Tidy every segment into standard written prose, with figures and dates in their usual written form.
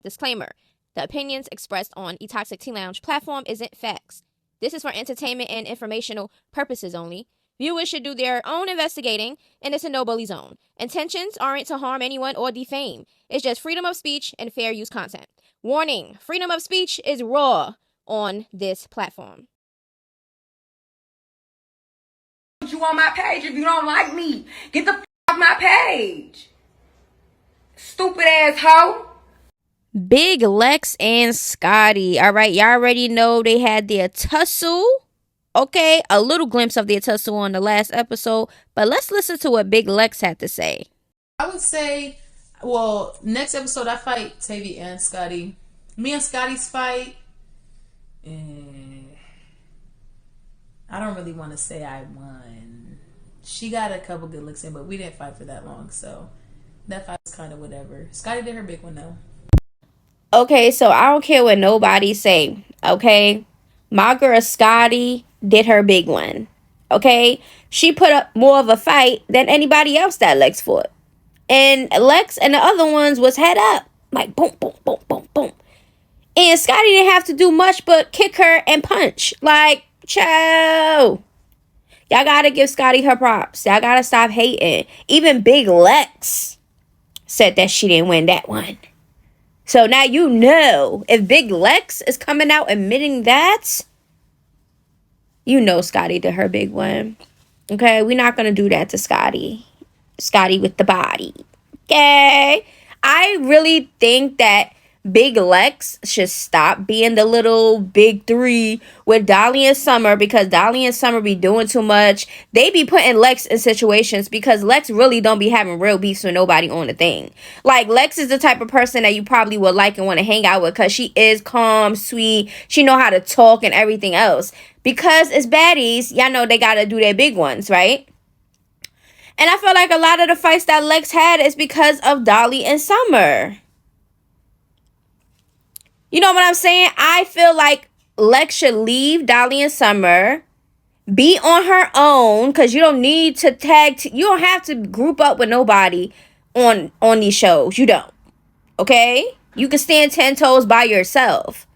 Disclaimer. The opinions expressed on eToxic Tea Lounge platform isn't facts. This is for entertainment and informational purposes only. Viewers should do their own investigating, and it's a no-bully zone. Intentions aren't to harm anyone or defame. It's just freedom of speech and fair use content. Warning, freedom of speech is raw on this platform. You on my page if you don't like me. Get the off my page. Stupid ass hoe. Big Lex and Scotty. All right, y'all already know they had their tussle. Okay, a little glimpse of their tussle on the last episode, but let's listen to what Big Lex had to say. I would say, well, next episode I fight Tavy and Scotty. Me and Scotty's fight, I don't really want to say I won. She got a couple good looks in, but we didn't fight for that long, so that fight was kind of whatever. Scotty did her big one though. Okay, so I don't care what nobody say, okay? My girl Scotty did her big one, okay? She put up more of a fight than anybody else that Lex fought. And Lex and the other ones was head up. Like, boom, boom, boom, boom, boom. And Scotty didn't have to do much but kick her and punch. Like, chow. Y'all gotta give Scotty her props. Y'all gotta stop hating. Even Big Lex said that she didn't win that one. So now you know, if Big Lex is coming out admitting that, you know Scotty did her big one. Okay, we're not going to do that to Scotty. Scotty with the body. Okay? I really think that Big Lex should stop being the little big three with Dolly and Summer, because Dolly and Summer be doing too much. They be putting Lex in situations because Lex really don't be having real beefs with nobody on the thing. Like, Lex is the type of person that you probably would like and want to hang out with because she is calm, sweet. She know how to talk and everything else. Because it's baddies, y'all know they got to do their big ones, right? And I feel like a lot of the fights that Lex had is because of Dolly and Summer. You know what I'm saying? I feel like Lex should leave Dolly and Summer, be on her own, because you don't need to you don't have to group up with nobody on these shows. You don't. Okay? You can stand 10 toes by yourself.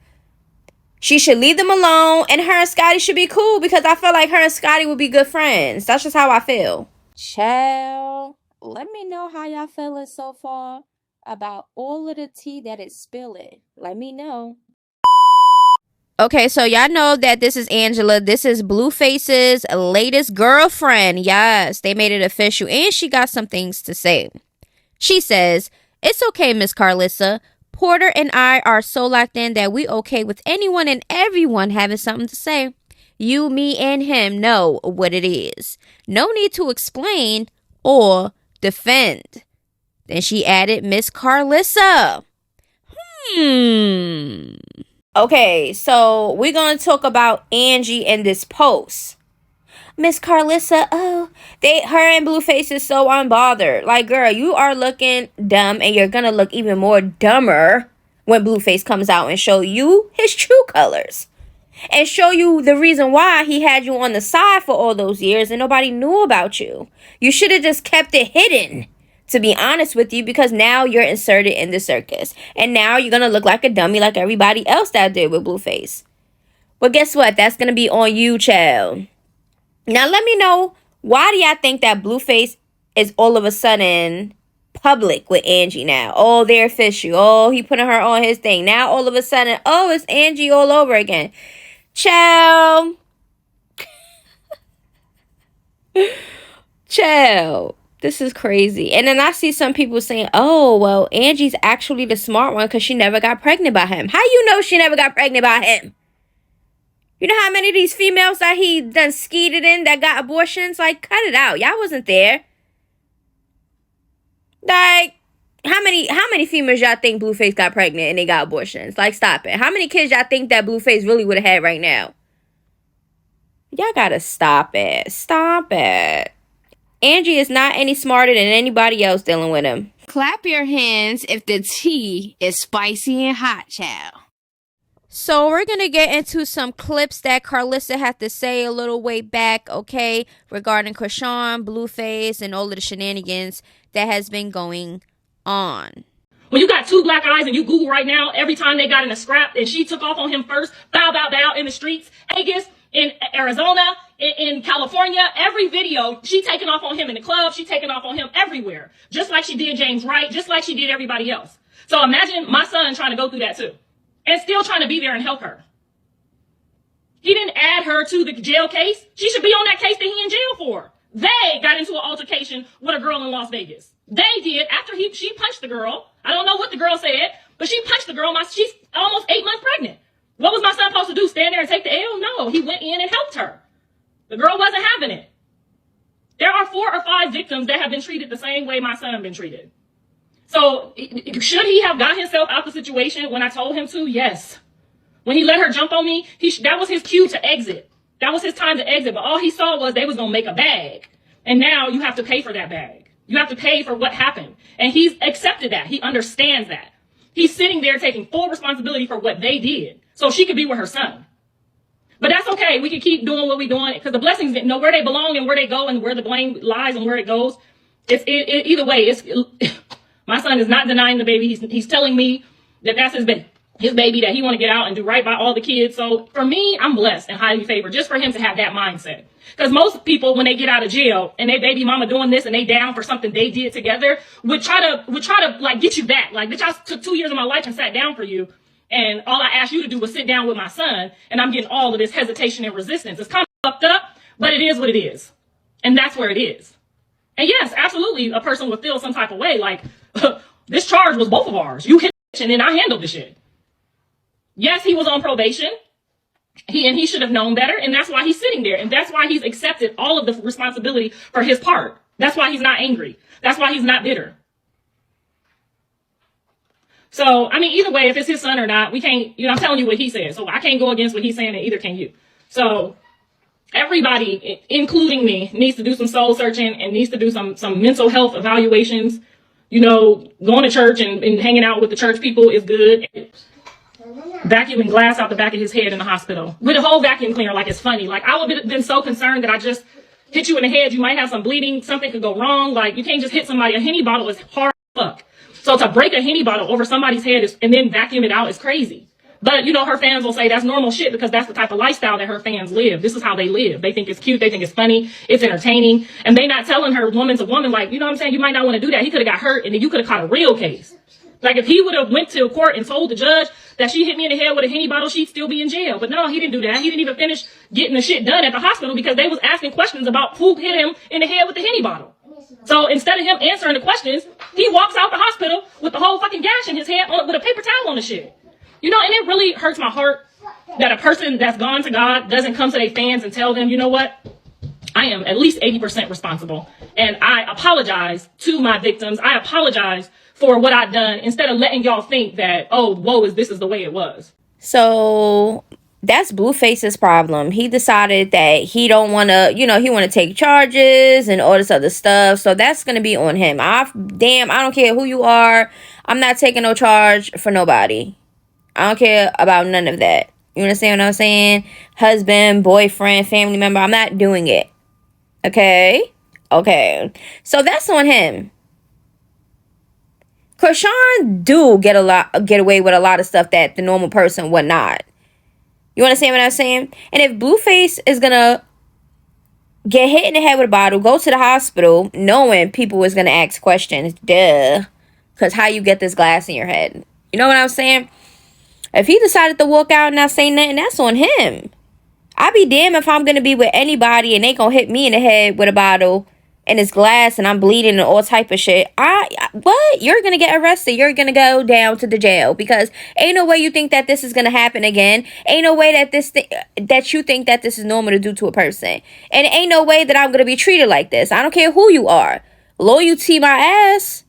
She should leave them alone, and her and Scotty should be cool, because I feel like her and Scotty would be good friends. That's just how I feel. Child, let me know how y'all feeling so far about all of the tea that it's spilling. Let me know. Okay, so y'all know that this is Angela. This is Blueface's latest girlfriend. Yes, they made it official, and she got some things to say. She says, "It's okay, Miss Karlissa. Porter and I are so locked in that we okay with anyone and everyone having something to say. You, me, and him know what it is. No need to explain or defend." Then she added, "Miss Karlissa." Okay, so we're going to talk about Angie in this post. Miss Karlissa, her and Blueface is so unbothered. Like, girl, you are looking dumb, and you're going to look even more dumber when Blueface comes out and show you his true colors. And show you the reason why he had you on the side for all those years and nobody knew about you. You should have just kept it hidden, to be honest with you, because now you're inserted in the circus. And now you're going to look like a dummy like everybody else that did with Blueface. But guess what? That's going to be on you, child. Now, let me know, why do y'all think that Blueface is all of a sudden public with Angie now? Oh, they're official. Oh, he putting her on his thing. Now, all of a sudden, oh, it's Angie all over again. Child. Child. This is crazy. And then I see some people saying, oh, well, Angie's actually the smart one because she never got pregnant by him. How you know she never got pregnant by him? You know how many of these females that he done skeeted in that got abortions? Like, cut it out. Y'all wasn't there. Like, how many females y'all think Blueface got pregnant and they got abortions? Like, stop it. How many kids y'all think that Blueface really would have had right now? Y'all gotta stop it. Stop it. Angie is not any smarter than anybody else dealing with him. Clap your hands if the tea is spicy and hot, child. So we're going to get into some clips that Karlissa had to say a little way back, okay, regarding Chrisean, Blueface, and all of the shenanigans that has been going on. When you got 2 black eyes and you Google right now, every time they got in a scrap and she took off on him first, bow, bow, bow in the streets, Vegas, in Arizona, in California, every video, she taking off on him in the club, she taking off on him everywhere. Just like she did James Wright, just like she did everybody else. So imagine my son trying to go through that too. And still trying to be there and help her. He didn't add her to the jail case. She should be on that case that he in jail for. They got into an altercation with a girl in Las Vegas. They did after she punched the girl. I don't know what the girl said, but she punched the girl. She's almost 8 months pregnant. What was my son supposed to do? Stand there and take the L? No, he went in and helped her. The girl wasn't having it. There are 4 or 5 victims that have been treated the same way my son been treated. So should he have got himself out the situation when I told him to? Yes. When he let her jump on me, that was his cue to exit. That was his time to exit. But all he saw was they was going to make a bag. And now you have to pay for that bag. You have to pay for what happened. And he's accepted that. He understands that. He's sitting there taking full responsibility for what they did. So she could be with her son. But that's okay. We can keep doing what we're doing because the blessings know where they belong and where they go and where the blame lies and where it goes. Either way, my son is not denying the baby. He's telling me that that's his baby, that he want to get out and do right by all the kids. So for me, I'm blessed and highly favored just for him to have that mindset. Because most people, when they get out of jail and they baby mama doing this and they down for something they did together, would try to like get you back. Like, bitch, I took 2 years of my life and sat down for you. And all I asked you to do was sit down with my son. And I'm getting all of this hesitation and resistance. It's kind of fucked up, but it is what it is. And that's where it is. And yes, absolutely, a person would feel some type of way. Like, this charge was both of ours. You hit and then I handled the shit. Yes, he was on probation. He should have known better. And that's why he's sitting there. And that's why he's accepted all of the responsibility for his part. That's why he's not angry. That's why he's not bitter. So, I mean, either way, if it's his son or not, we can't, I'm telling you what he said. So I can't go against what he's saying, and either can you. So everybody, including me, needs to do some soul searching and needs to do some mental health evaluations. Going to church and hanging out with the church people is good. Vacuuming glass out the back of his head in the hospital with a whole vacuum cleaner, like it's funny. Like, I would have been so concerned that I just hit you in the head. You might have some bleeding. Something could go wrong. Like, you can't just hit somebody. A Henny bottle is hard as fuck. So to break a Henny bottle over somebody's head and then vacuum it out is crazy. But, her fans will say that's normal shit because that's the type of lifestyle that her fans live. This is how they live. They think it's cute. They think it's funny. It's entertaining. And they not telling her woman to woman, like, you know what I'm saying? You might not want to do that. He could have got hurt and then you could have caught a real case. Like, if he would have went to court and told the judge that she hit me in the head with a Henny bottle, she'd still be in jail. But no, he didn't do that. He didn't even finish getting the shit done at the hospital because they was asking questions about who hit him in the head with the Henny bottle. So instead of him answering the questions, he walks out the hospital with the whole fucking gash in his head with a paper towel on the shit. And it really hurts my heart that a person that's gone to God doesn't come to their fans and tell them, you know what? I am at least 80% responsible. And I apologize to my victims. I apologize for what I've done instead of letting y'all think that, this is the way it was. So that's Blueface's problem. He decided that he don't want to, he want to take charges and all this other stuff. So that's going to be on him. I don't care who you are. I'm not taking no charge for nobody. I don't care about none of that. You understand what I'm saying? Husband, boyfriend, family member. I'm not doing it. Okay. So that's on him. Chrisean do get away with a lot of stuff that the normal person would not. You understand what I'm saying? And if Blueface is gonna get hit in the head with a bottle, go to the hospital, knowing people was gonna ask questions, because how you get this glass in your head? You know what I'm saying? If he decided to walk out and not say nothing, that's on him. I'd be damned if I'm gonna be with anybody and they gonna hit me in the head with a bottle and it's glass and I'm bleeding and all type of shit. What? You're gonna get arrested. You're gonna go down to the jail because ain't no way you think that this is gonna happen again. Ain't no way that that you think that this is normal to do to a person. And ain't no way that I'm gonna be treated like this. I don't care who you are. Loyalty my ass.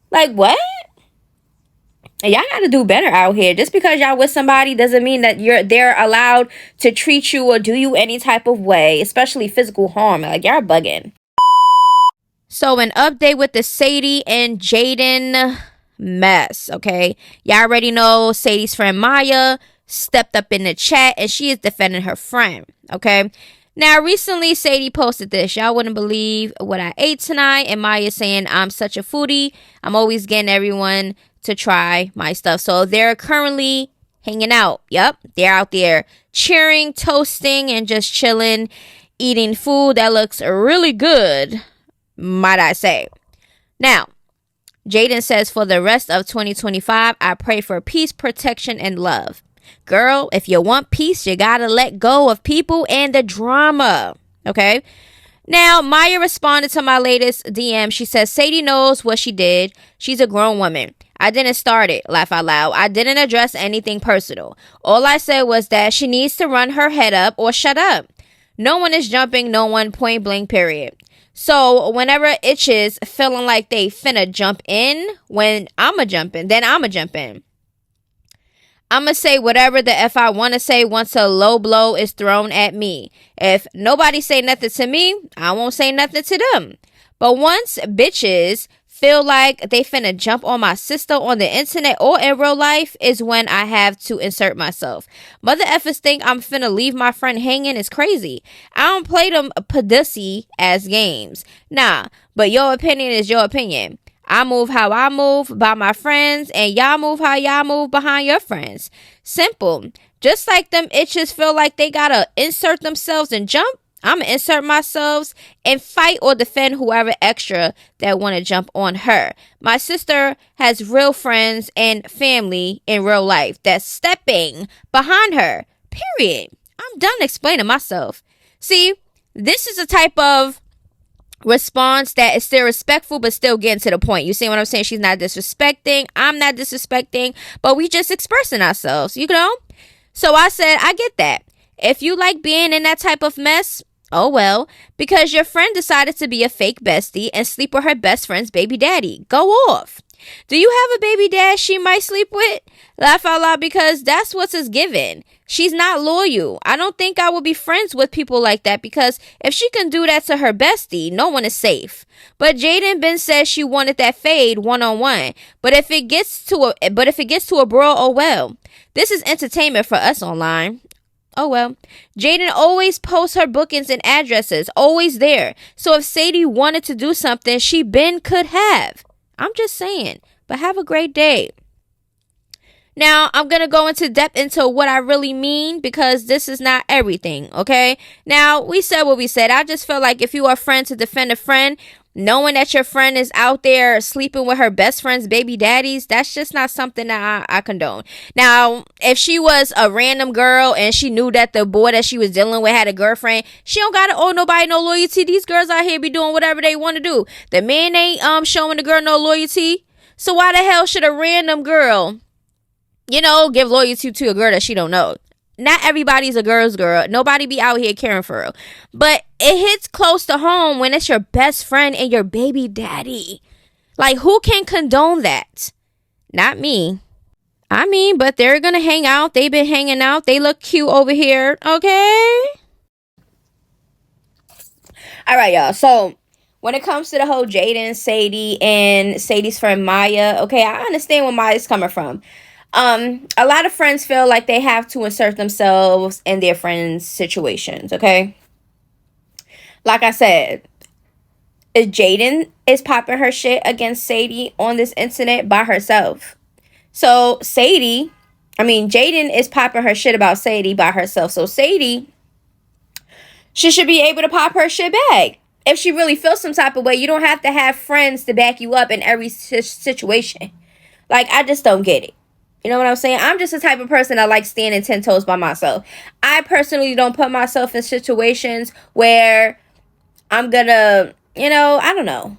Like, what? Y'all gotta do better out here. Just because y'all with somebody doesn't mean that they're allowed to treat you or do you any type of way, especially physical harm. Like, y'all bugging. So an update with the Sadie and Jaidyn mess, okay? Y'all already know Sadie's friend Maya stepped up in the chat and she is defending her friend, okay? Now, recently, Sadie posted this. Y'all wouldn't believe what I ate tonight. And Maya saying, I'm such a foodie. I'm always getting everyone to try my stuff. So they're currently hanging out. Yep, they're out there cheering, toasting, and just chilling, eating food that looks really good, might I say. Now, Jaidyn says, for the rest of 2025, I pray for peace, protection, and love. Girl, if you want peace, you gotta let go of people and the drama. Okay? Now, Maya responded to my latest DM. She says, Sadie knows what she did. She's a grown woman. I didn't start it, laugh out loud. I didn't address anything personal. All I said was that she needs to run her head up or shut up. No one is jumping no one, point blank, period. So whenever it itches feeling like they finna jump in, when I'ma jump in, then I'ma jump in. I'ma say whatever the F I want to say once a low blow is thrown at me. If nobody say nothing to me, I won't say nothing to them. But once bitches feel like they finna jump on my sister on the internet or in real life is when I have to insert myself. Mother effers think I'm finna leave my friend hanging is crazy. I don't play them pussy ass games. Nah, but your opinion is your opinion. I move how I move by my friends, and y'all move how y'all move behind your friends. Simple. Just like them itches feel like they gotta insert themselves and jump, I'm gonna insert myself and fight or defend whoever extra that want to jump on her. My sister has real friends and family in real life that's stepping behind her. Period. I'm done explaining myself. See, this is a type of response that is still respectful but still getting to the point. You see what I'm saying? She's not disrespecting, I'm not disrespecting, but we just expressing ourselves, you know? So I said, I get that. If you like being in that type of mess, oh well, because your friend decided to be a fake bestie and sleep with her best friend's baby daddy. Go off. Do you have a baby dad she might sleep with? Laugh out loud, because that's what's is given. She's not loyal. I don't think I would be friends with people like that, because if she can do that to her bestie, no one is safe. But Jaidyn Ben says she wanted that fade one-on-one. But if it gets to a brawl, oh well. This is entertainment for us online. Oh well. Jaidyn always posts her bookings and addresses, always there. So if Sadie wanted to do something, she Ben could have. I'm just saying. But have a great day. Now, I'm going to go into depth into what I really mean, because this is not everything, okay? Now, we said what we said. I just feel like if you are a friend to defend a friend, knowing that your friend is out there sleeping with her best friend's baby daddies, that's just not something that I condone. Now, if she was a random girl and she knew that the boy that she was dealing with had a girlfriend, she don't gotta owe nobody no loyalty. These girls out here be doing whatever they want to do. The man ain't showing the girl no loyalty. So why the hell should a random girl, give loyalty to a girl that she don't know? Not everybody's a girl's girl. Nobody be out here caring for her. But it hits close to home when it's your best friend and your baby daddy. Like, who can condone that? Not me. I mean, but they're gonna hang out. They've been hanging out. They look cute over here. Okay? Alright, y'all. So, when it comes to the whole Jaidyn, Satie, and Sadie's friend Maya, okay, I understand where Maya's coming from. A lot of friends feel like they have to insert themselves in their friends' situations, okay? Like I said, Jaidyn is popping her shit against Sadie on this internet by herself. So Jaidyn is popping her shit about Sadie by herself. So Sadie, she should be able to pop her shit back. If she really feels some type of way, you don't have to have friends to back you up in every situation. Like, I just don't get it. You know what I'm saying? I'm just the type of person that likes standing 10 toes by myself. I personally don't put myself in situations where I'm gonna, I don't know.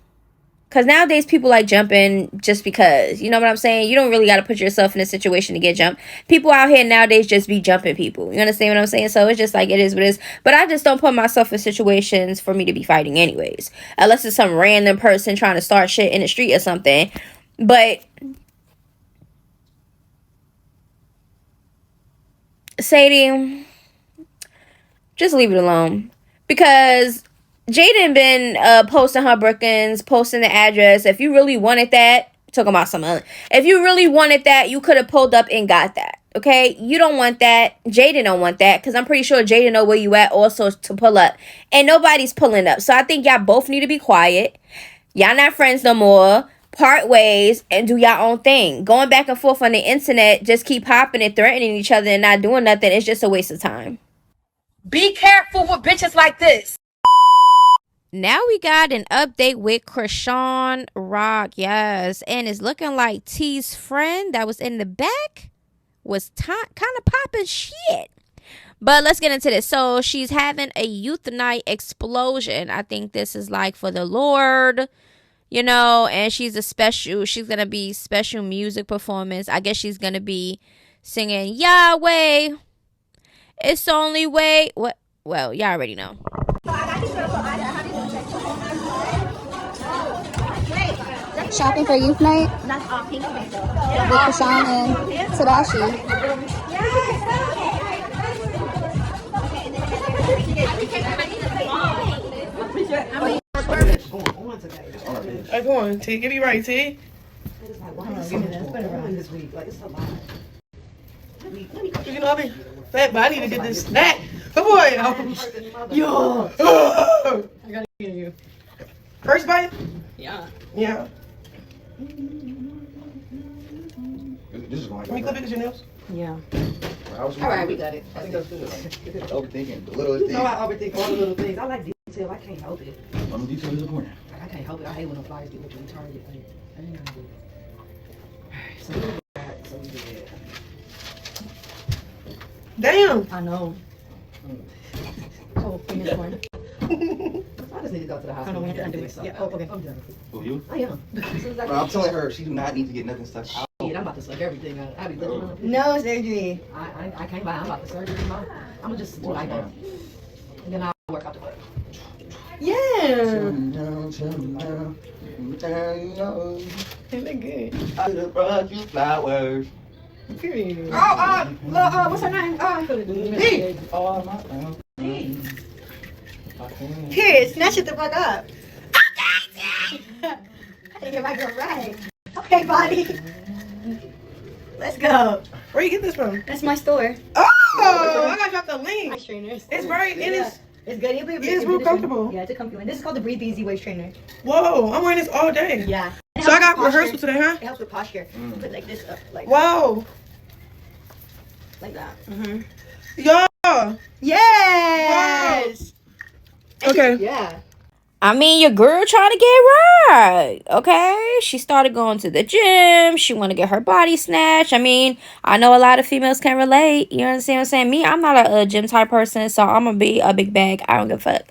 Because nowadays people like jumping just because. You know what I'm saying? You don't really got to put yourself in a situation to get jumped. People out here nowadays just be jumping people. You understand what I'm saying? So it's just like it is what it is. But I just don't put myself in situations for me to be fighting anyways. Unless it's some random person trying to start shit in the street or something. But Sadie, just leave it alone. Because Jaidyn been posting her bookings, posting the address. If you really wanted that, talking about some other. If you really wanted that, you could have pulled up and got that. Okay, you don't want that. Jaidyn don't want that, because I'm pretty sure Jaidyn know where you at also to pull up. And nobody's pulling up. So I think y'all both need to be quiet. Y'all not friends no more. Part ways and do y'all own thing. Going back and forth on the internet, just keep hopping and threatening each other and not doing nothing. It's just a waste of time. Be careful with bitches like this. Now we got an update with Chrisean Rock. Yes. And it's looking like T's friend that was in the back was kind of popping shit. But let's get into this. So she's having a youth night explosion. I think this is like for the Lord, you know, and she's gonna be special music performance. I guess she's gonna be singing Yahweh, it's the only way. What? Well, y'all already know. Shopping for youth night with Chrisean and Tadashi. Hey, come on, T. Get me right, T. You know, I mean, fat body to get this snack. Come on, yo. I gotta get you. First bite? Yeah. Yeah. This is going Can we clip it to your nails? Yeah. All right, we got it. I think that's good. Overthinking the littlest thing. No, I overthink all the little things. I like detail. I can't help it. I'm detail is important. I can't help it. I hate when the flyers get what you target. Like, I didn't know. Alright, so we do that. So we do that. Damn! I know. Oh, in this one. I just need to go to the hospital. Oh, no, we have to undo it. Yeah. Oh, okay. I'm done. Who, you? I am. As soon as I Bro, I'm telling her she do not need to get nothing stuck out. Shit, I'm about to suck everything out. I be looking on. No surgery. I can't lie. I'm about to surgery. I'm gonna just do like that. And then I'll work out the butt. Yeah. They look good. I just brought you flowers. Period. What's her name? All my friends. Period. Snatch it the fuck up. Okay. I didn't get my girl right. Okay, buddy. Let's go. Where you get this from? That's my store. Oh, I gotta drop the link. Ice trainers. It's very, it is. It's good. It is real comfortable. Yeah, it's a comfy one. This is called the Breathe Easy waist trainer. Whoa, I'm wearing this all day. Yeah. So I got rehearsal today, huh? It helps with posture. You put like this up, like Whoa. like that. Yeah. Yes. Okay. Yeah. I mean, your girl trying to get right, okay? She started going to the gym. She want to get her body snatched. I mean, I know a lot of females can relate. You understand what I'm saying? Me, I'm not a gym type person, so I'm going to be a big bag. I don't give a fuck.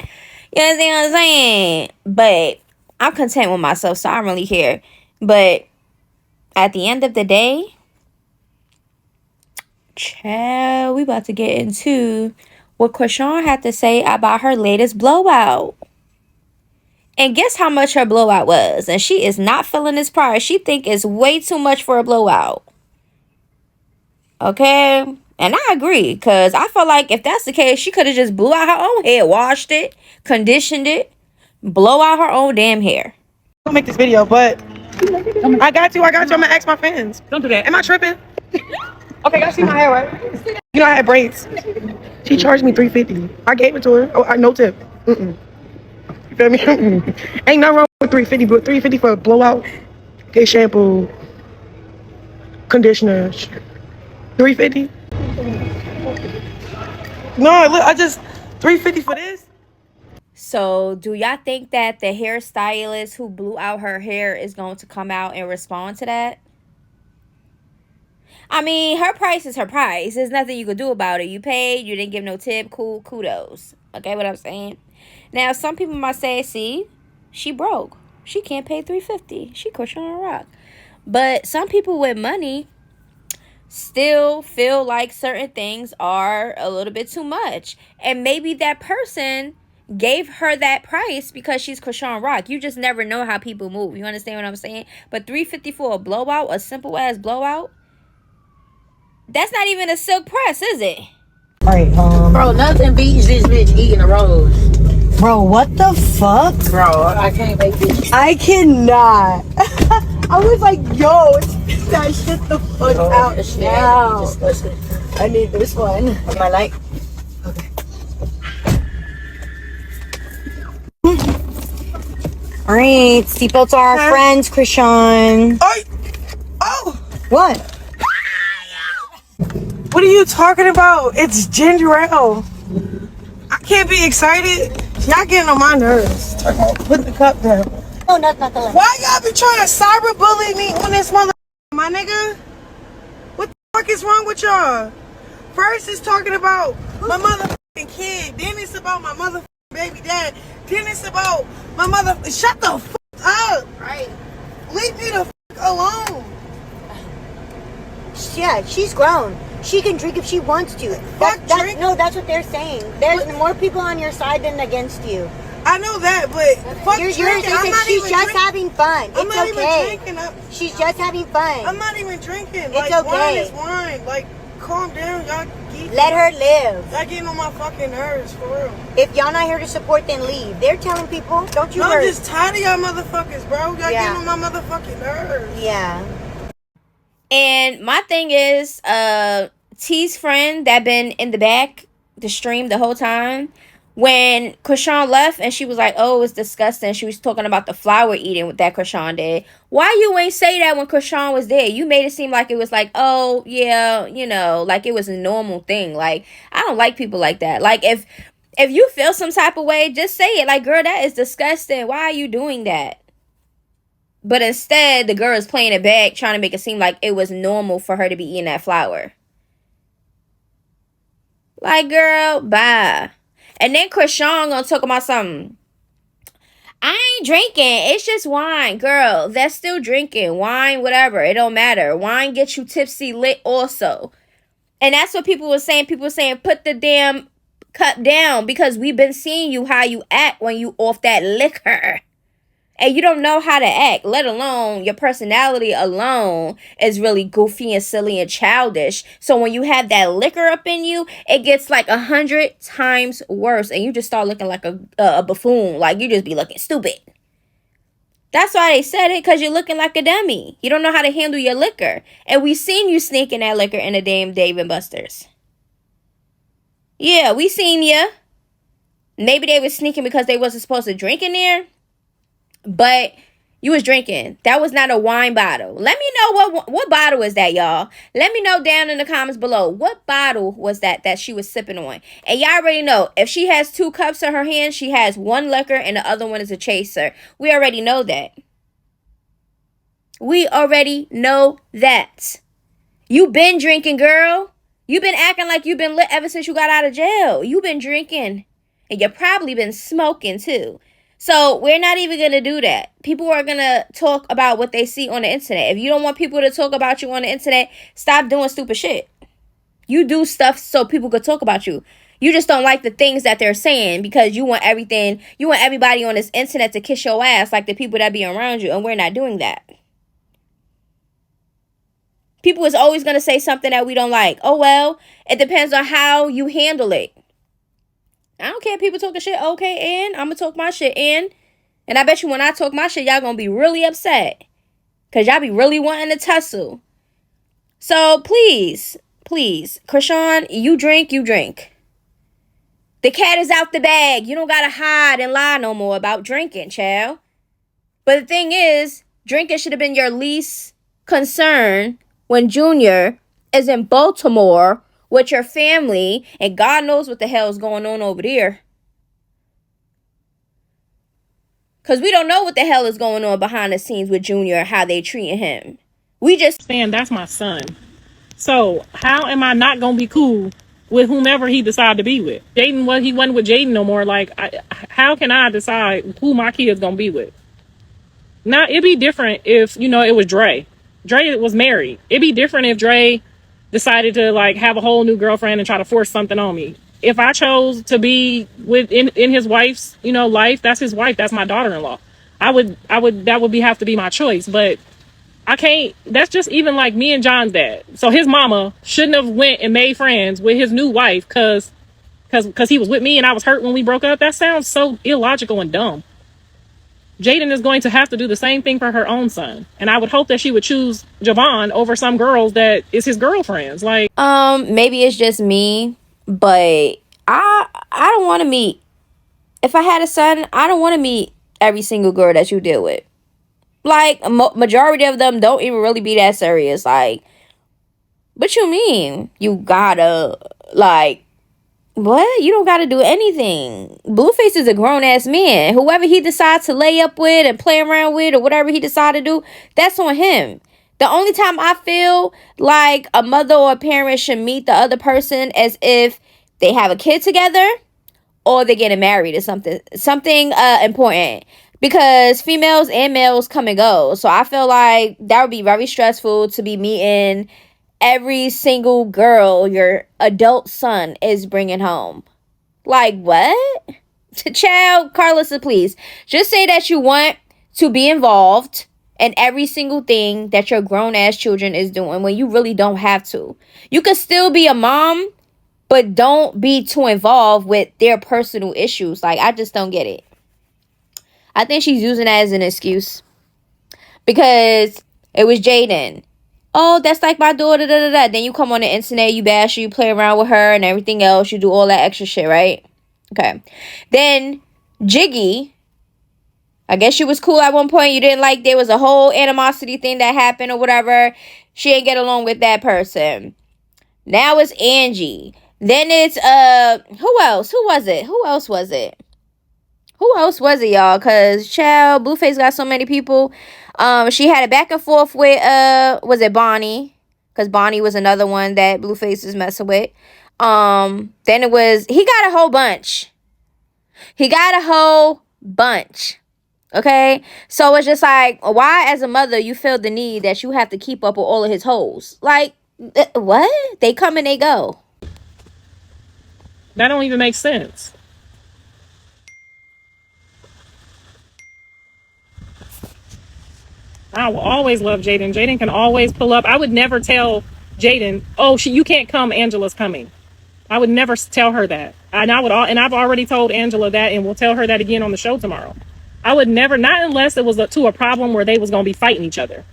You understand what I'm saying? But I'm content with myself, so I don't really care. But at the end of the day, child, we about to get into what Chrisean had to say about her latest blowout. And guess how much her blowout was? And she is not feeling this price. She think it's way too much for a blowout. Okay? And I agree. Because I feel like if that's the case, she could have just blew out her own hair. Washed it. Conditioned it. Blow out her own damn hair. I'll make this video, but I got you. I'm going to ask my fans. Don't do that. Am I tripping? Okay, y'all see my hair, right? You know I had braids. She charged me $350. I gave it to her. Oh, no tip. You feel me? Ain't nothing wrong with $350, but $350 for a blowout. Okay, shampoo, conditioner, $350. No, look, I just $350 for this. So, do y'all think that the hairstylist who blew out her hair is going to come out and respond to that? I mean, her price is her price. There's nothing you could do about it. You paid, you didn't give no tip, cool, kudos. Okay, what I'm saying? Now, some people might say, see, she broke. She can't pay $350. She Chrisean Rock. But some people with money still feel like certain things are a little bit too much. And maybe that person gave her that price because she's Chrisean Rock. You just never know how people move. You understand what I'm saying? But $350 for a blowout, a simple ass blowout, that's not even a silk press, is it? Alright, Bro, nothing beats this bitch eating a rose. bro, what the fuck? Bro, I can't make this. I cannot. I was like, yo, spit that shit the fuck out now. I need this one. Am I like? Alright, seatbelts are our friends, Chrisean. Oh! What? What are you talking about? It's ginger ale. I can't be excited. Y'all getting on my nerves. Put the cup down. No, that's not the one. Why y'all be trying to cyberbully me on this mother, my nigga? What the fuck is wrong with y'all? First it's talking about my motherfucking kid. Then it's about my motherfucking baby dad. Then it's about my mother. Shut the fuck up. Right. Leave me the fuck alone. Yeah, she's grown. She can drink if she wants to. Drink? No, that's what they're saying. There's more people on your side than against you. I know that, but fuck You're drinking. I'm not she's even just drinking. having fun. I'm It's not okay. even drinking. She's just having fun. I'm not even drinking. It's Like, okay. wine is wine. Like, calm down. Y'all Let her live. Y'all getting on my fucking nerves, for real. If y'all not here to support, then leave. They're telling people, don't you No, hurt. I'm just tired of y'all motherfuckers, bro. Y'all Yeah. getting on my motherfucking nerves. Yeah. And my thing is, T's friend that been in the back, the stream the whole time, when Chrisean left and she was like, oh, it's disgusting. She was talking about the flower eating that Chrisean did. Why you ain't say that when Chrisean was there? You made it seem like it was like, oh, yeah, you know, like it was a normal thing. Like, I don't like people like that. Like, if you feel some type of way, just say it. Like, girl, that is disgusting. Why are you doing that? But instead, the girl is playing it back, trying to make it seem like it was normal for her to be eating that flower. Like, girl, bye. And then Chrisean gonna talk about something. I ain't drinking. It's just wine. Girl, that's still drinking. Wine, whatever. It don't matter. Wine gets you tipsy lit also. And that's what people were saying. People were saying, put the damn cup down. Because we've been seeing you how you act when you off that liquor. And you don't know how to act, let alone your personality alone is really goofy and silly and childish. So when you have that liquor up in you, it gets like 100 times worse. And you just start looking like a buffoon. Like you just be looking stupid. That's why they said it, because you're looking like a dummy. You don't know how to handle your liquor. And we seen you sneaking that liquor in the damn Dave and Buster's. Yeah, we seen you. Maybe they were sneaking because they wasn't supposed to drink in there. But you was drinking. That was not a wine bottle. Let me know what bottle is that, y'all. Let me know down in the comments below. What bottle was that she was sipping on? And y'all already know, if she has 2 cups in her hand, she has one liquor and the other one is a chaser. We already know that. We already know that. You been drinking, girl. You been acting like you been lit ever since you got out of jail. You been drinking. And you probably been smoking too. So we're not even going to do that. People are going to talk about what they see on the internet. If you don't want people to talk about you on the internet, stop doing stupid shit. You do stuff so people could talk about you. You just don't like the things that they're saying because you want everything. You want everybody on this internet to kiss your ass like the people that be around you. And we're not doing that. People is always going to say something that we don't like. Oh, well, it depends on how you handle it. I don't care if people talking shit. Okay, and I'm going to talk my shit. And I bet you when I talk my shit, y'all going to be really upset. Because y'all be really wanting to tussle. So, please, Chrisean, you drink. The cat is out the bag. You don't got to hide and lie no more about drinking, child. But the thing is, drinking should have been your least concern when Junior is in Baltimore with your family, and God knows what the hell is going on over there. Because we don't know what the hell is going on behind the scenes with Junior, how they treating him. We just saying that's my son. So how am I not going to be cool with whomever he decided to be with? Jaidyn, he wasn't with Jaidyn no more. Like, how can I decide who my kid's going to be with? Now, it'd be different if, it was Dre. Dre was married. It'd be different if Dre decided to like have a whole new girlfriend and try to force something on me. If I chose to be in his wife's, life, that's his wife. That's my daughter-in-law. That would have to be my choice. But I can't, that's just even like me and John's dad. So his mama shouldn't have went and made friends with his new wife because he was with me and I was hurt when we broke up. That sounds so illogical and dumb. Jaidyn is going to have to do the same thing for her own son. And I would hope that she would choose Javon over some girls that is his girlfriends. Like, maybe it's just me, but I don't want to meet. If I had a son, I don't want to meet every single girl that you deal with. Like, majority of them don't even really be that serious. Like, what you mean? You gotta, like, what? You don't gotta do anything. Blueface is a grown-ass man. Whoever he decides to lay up with and play around with or whatever he decided to do, that's on him. The only time I feel like a mother or a parent should meet the other person is if they have a kid together or they're getting married or something important. Because females and males come and go. So I feel like that would be very stressful to be meeting every single girl your adult son is bringing home. Like, what? Child, Karlissa, please. Just say that you want to be involved in every single thing that your grown-ass children is doing when you really don't have to. You can still be a mom, but don't be too involved with their personal issues. Like, I just don't get it. I think she's using that as an excuse. Because it was Jaidyn. Oh, that's like my daughter, da, da, da. Then you come on the internet, you bash her, you play around with her and everything else. You do all that extra shit, right? Okay. Then Jiggy, I guess she was cool at one point. You didn't like, there was a whole animosity thing that happened or whatever. She didn't get along with that person. Now it's Angie. Then it's, who else? Who was it? Who else was it? Who else was it, y'all? Because, child, Blueface got so many people. She had a back and forth with, was it Bonnie? Because Bonnie was another one that Blueface was messing with. Then it was, he got a whole bunch. He got a whole bunch. Okay? So it's just like, why as a mother you feel the need that you have to keep up with all of his hoes? Like, what? They come and they go. that don't even make sense. I will always love Jaidyn. Jaidyn can always pull up. I would never tell Jaidyn, oh, you can't come, Angela's coming. I would never tell her that. And I've already told Angela that, and we'll tell her that again on the show tomorrow. I would never, not unless it was to a problem where they was going to be fighting each other.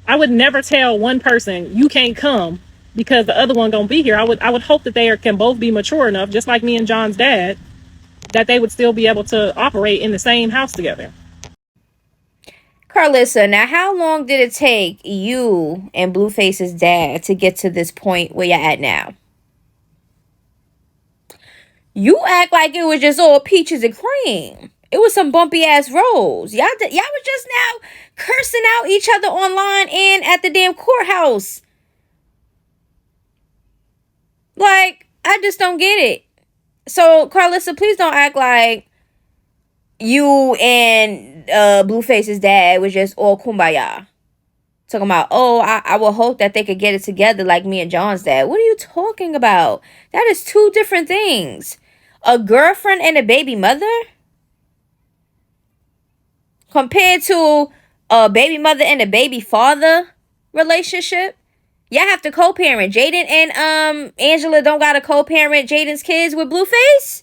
I would never tell one person, you can't come because the other one going to be here. I would hope that they can both be mature enough, just like me and John's dad, that they would still be able to operate in the same house together. Karlissa, now how long did it take you and Blueface's dad to get to this point where you're at now? You act like it was just all peaches and cream. It was some bumpy ass roads. Y'all was just now cursing out each other online and at the damn courthouse. Like, I just don't get it. So, Karlissa, please don't act like you and Blueface's dad was just all kumbaya. Talking about, oh, I will hope that they could get it together like me and John's dad. What are you talking about? That is two different things. A girlfriend and a baby mother? Compared to a baby mother and a baby father relationship? Y'all have to co-parent. Jaidyn and Angela don't got to co-parent Jaidyn's kids with Blueface?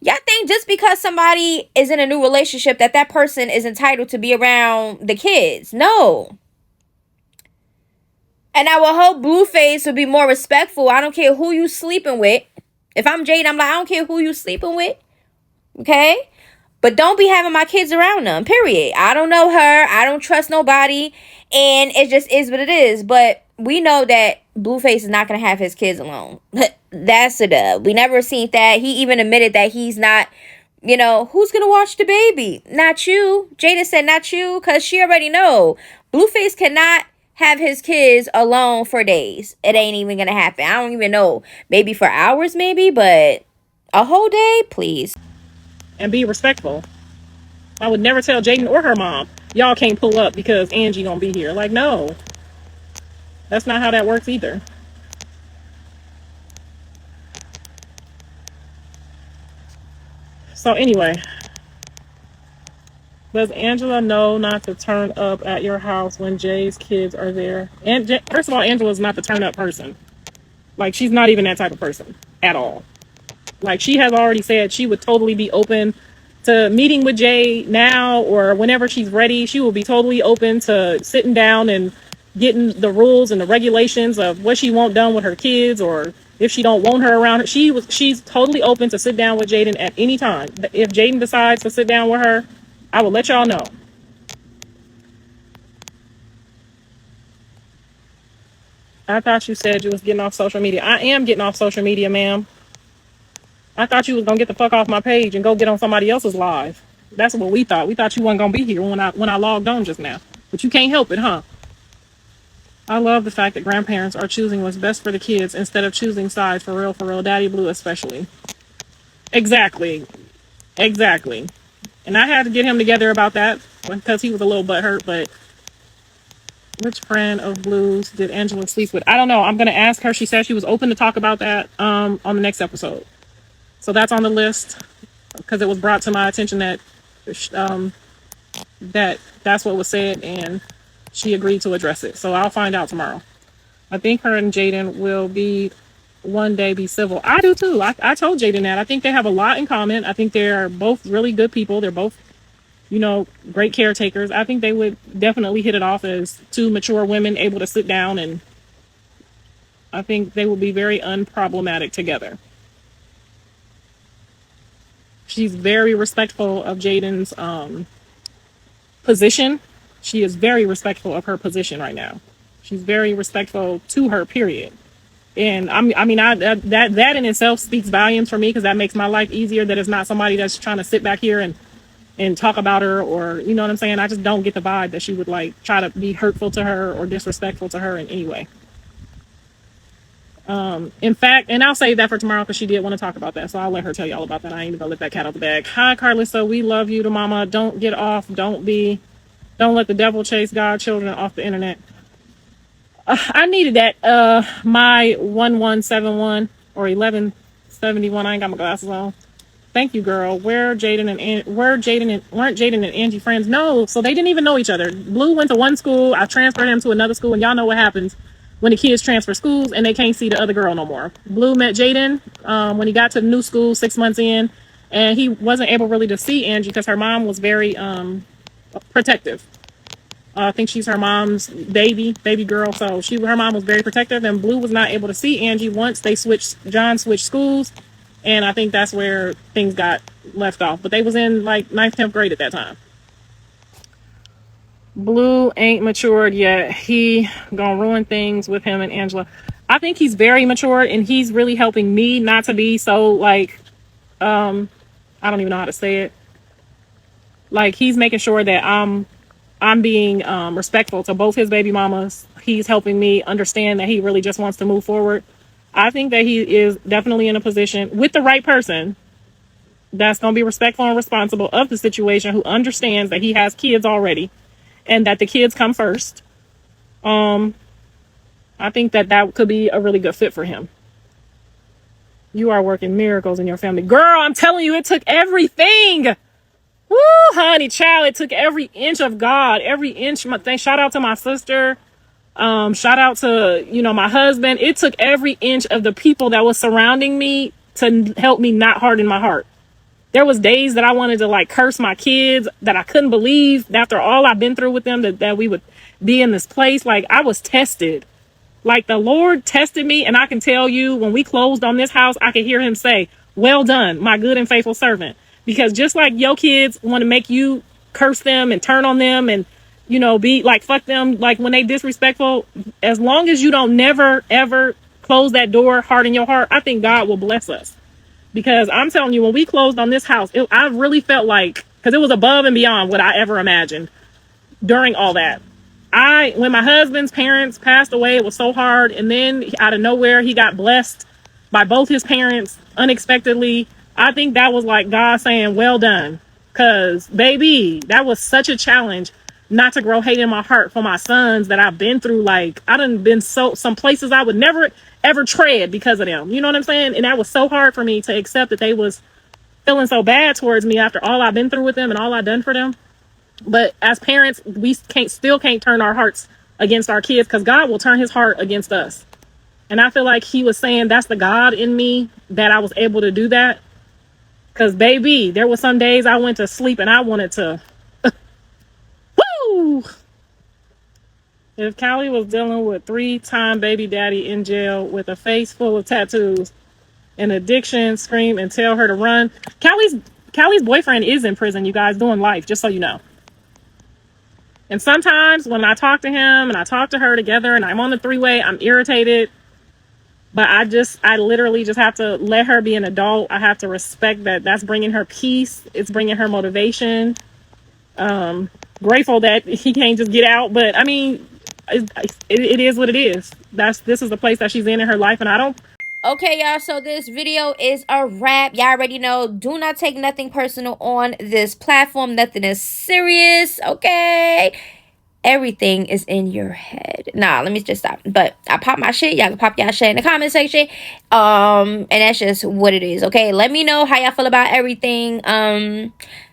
Y'all think just because somebody is in a new relationship that person is entitled to be around the kids? No. And I will hope Blueface will be more respectful. I don't care who you sleeping with. If I'm Jaidyn, I'm like, I don't care who you sleeping with. Okay? But don't be having my kids around them, period. I don't know her. I don't trust nobody. And it just is what it is. But we know that Blueface is not going to have his kids alone. That's a dub. We never seen that. He even admitted that he's not, who's going to watch the baby? Not you. Jaidyn said not you because she already know. Blueface cannot have his kids alone for days. It ain't even going to happen. I don't even know. Maybe for hours, maybe. But a whole day, please. And be respectful. I would never tell Jaidyn or her mom, y'all can't pull up because Angie gonna be here. Like, no. That's not how that works either. So anyway, does Angela know not to turn up at your house when Jay's kids are there? And first of all, Angela's not the turn up person. Like, she's not even that type of person at all. Like, she has already said she would totally be open to meeting with Jay now or whenever she's ready. She will be totally open to sitting down and getting the rules and the regulations of what she want done with her kids, or if she don't want her around her. She's totally open to sit down with Jaidyn at any time. If Jaidyn decides to sit down with her, I will let y'all know. I thought you said you was getting off social media. I am getting off social media, ma'am. I thought you was gonna get the fuck off my page and go get on somebody else's live. That's what we thought. We thought you wasn't gonna be here when I logged on just now. But you can't help it, huh? I love the fact that grandparents are choosing what's best for the kids instead of choosing sides, for real, Daddy Blue especially. Exactly. And I had to get him together about that because he was a little butthurt. But which friend of Blue's did Angela sleep with? I don't know. I'm gonna ask her. She said she was open to talk about that on the next episode. So that's on the list because it was brought to my attention that that's what was said, and she agreed to address it. So I'll find out tomorrow. I think her and Jaidyn will be one day be civil. I do too. I told Jaidyn that. I think they have a lot in common. I think they're both really good people. They're both, great caretakers. I think they would definitely hit it off as two mature women able to sit down, and I think they will be very unproblematic together. She's very respectful of Jaidyn's position. She is very respectful of her position right now. She's very respectful to her, period. And that in itself speaks volumes for me, because that makes my life easier, that it's not somebody that's trying to sit back here and talk about her, or, you know what I'm saying? I just don't get the vibe that she would try to be hurtful to her or disrespectful to her in any way. In fact, and I'll save that for tomorrow because she did want to talk about that. So I'll let her tell y'all about that. I ain't even gonna let that cat out the bag. Hi, Karlissa. We love you to mama. Don't get off. Don't let the devil chase God children off the internet. I needed that. My 1171 or 1171. I ain't got my glasses on. Thank you, girl. Weren't Jaidyn and Angie friends? No. So they didn't even know each other. Blue went to one school. I transferred him to another school, and y'all know what happens when the kids transfer schools and they can't see the other girl no more. Blue met Jaidyn when he got to the new school 6 months in, and he wasn't able really to see Angie because her mom was very protective. I think she's her mom's baby girl, so her mom was very protective, and Blue was not able to see Angie once John switched schools, and I think that's where things got left off. But they was in 9th, 10th grade at that time. Blue ain't matured yet. He gonna ruin things with him and Angela. I think he's very matured, and he's really helping me not to be so I don't even know how to say it. He's making sure that I'm being respectful to both his baby mamas. He's helping me understand that he really just wants to move forward. I think that he is definitely in a position with the right person that's gonna be respectful and responsible of the situation, who understands that he has kids already and that the kids come first. I think that could be a really good fit for him. You are working miracles in your family. Girl, I'm telling you, it took everything. Woo, honey, child, it took every inch of God, every inch. Shout out to my sister. Shout out to, my husband. It took every inch of the people that was surrounding me to help me not harden my heart. There was days that I wanted to curse my kids, that I couldn't believe after all I've been through with them, that we would be in this place. I was tested. The Lord tested me, and I can tell you, when we closed on this house, I could hear him say, "Well done, my good and faithful servant." Because just like your kids want to make you curse them and turn on them and, be fuck them, when they disrespectful, as long as you don't never, ever close that door, harden your heart, I think God will bless us. Because I'm telling you, when we closed on this house, I really felt because it was above and beyond what I ever imagined during all that. When my husband's parents passed away, it was so hard. And then out of nowhere, he got blessed by both his parents unexpectedly. I think that was God saying, well done. Because, baby, that was such a challenge not to grow hate in my heart for my sons that I've been through. I done been some places I would never, ever tread because of them. You know what I'm saying? And that was so hard for me to accept that they was feeling so bad towards me after all I've been through with them and all I've done for them. But as parents, we still can't turn our hearts against our kids, because God will turn his heart against us. And I feel like he was saying that's the God in me, that I was able to do that. Cause baby, there was some days I went to sleep and I wanted to woo. If Callie was dealing with 3-time baby daddy in jail with a face full of tattoos and addiction, scream and tell her to run. Callie's boyfriend is in prison, you guys, doing life, just so you know. And sometimes when I talk to him and I talk to her together and I'm on the three-way, I'm irritated. But I literally just have to let her be an adult. I have to respect that that's bringing her peace. It's bringing her motivation. Grateful that he can't just get out. But I mean, it is what it is. This is the place that she's in her life. And I don't. Okay, y'all, so this video is a wrap. Y'all already know, do not take nothing personal on this platform. Nothing is serious, okay? Everything is in your head. Nah, let me just stop. But I pop my shit. Y'all can pop y'all shit in the comment section. And that's just what it is, okay? Let me know how y'all feel about everything.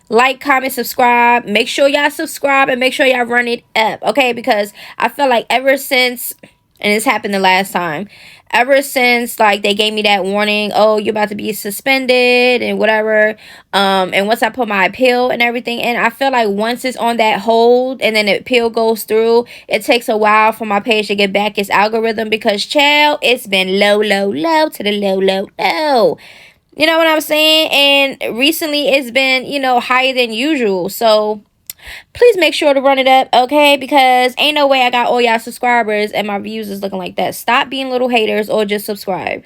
Like, comment, subscribe. Make sure y'all subscribe and make sure y'all run it up, okay? Because I feel like ever since, and this happened the last time, ever since like they gave me that warning, oh, you're about to be suspended and whatever, and once I put my appeal and everything in, I feel like once it's on that hold and then the appeal goes through, it takes a while for my page to get back its algorithm, because child, it's been low to the low. You know what I'm saying? And recently it's been, you know, higher than usual. So please make sure to run it up, okay? Because ain't no way I got all y'all subscribers and my views is looking like that. Stop being little haters or just subscribe.